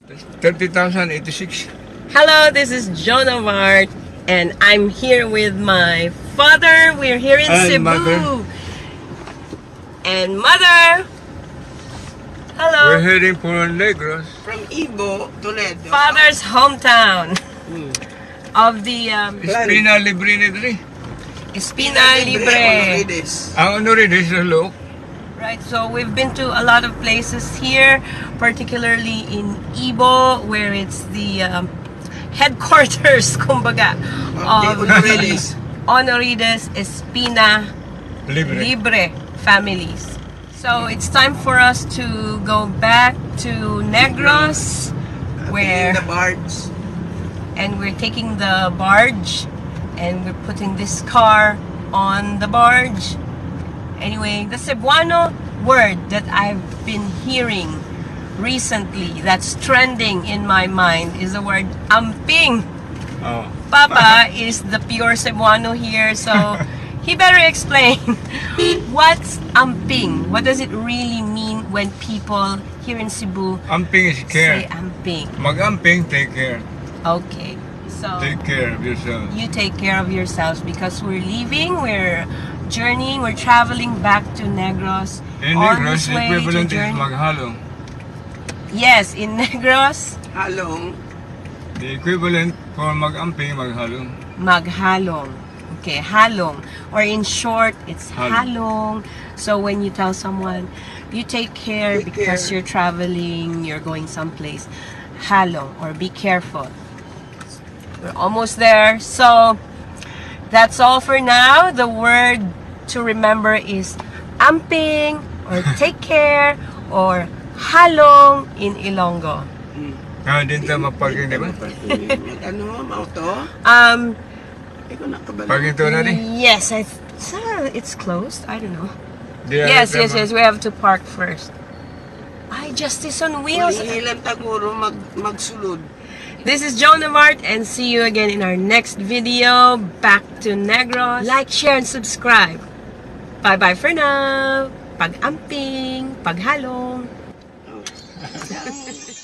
30,086. Hello, this is Jonah Mart, and I'm here with my father. We're here in And Cebu. mother. And mother. Hello. We're heading for Negros. From Ibo, Toledo. Father's hometown of the Espina Libre Nedri. Espina Libre. Ang ano rin is look. Right, so we've been to a lot of places here, particularly in Ibo, where it's the headquarters, kumbaga, of the Honorides Espina Libre families. So it's time for us to go back to Negros, where the barge. and we're taking the barge, and we're putting this car on the barge. Anyway, the Cebuano word that I've been hearing recently that's trending in my mind is the word amping. Oh. Papa is the pure Cebuano here, so he better explain what's amping. What does it really mean when people here in Cebu Amping is care. say amping? Mag-amping, take care. Okay, so Take care of yourself. you take care of yourselves because we're leaving, we're journeying, we're traveling back to Negros. In on Negros, this way equivalent to is journey. maghalong. Yes, in Negros, Halong. The equivalent for mag-amping, maghalong. maghalong. Okay, halong. Or in short, it's Halong. halong. So when you tell someone, you take care Take because care. you're traveling, you're going someplace. Halong, or be careful. We're almost there. So that's all for now. The word to remember is amping, or take care, or halong in Ilonggo. Kaya din tayo maparking, di ba? Ano, auto? Ikaw nakabalik. Parking to na rin. Yes, it's closed. I don't know. Di Yes, alam yes, naman. yes. We have to park first. Ay, Justice on Wheels. Ilan taguro magsulod. This is Jonah Mart, and see you again in our next video. Back to Negros. Like, share, and subscribe. Bye-bye for now. Pag-amping, paghalong. Oh.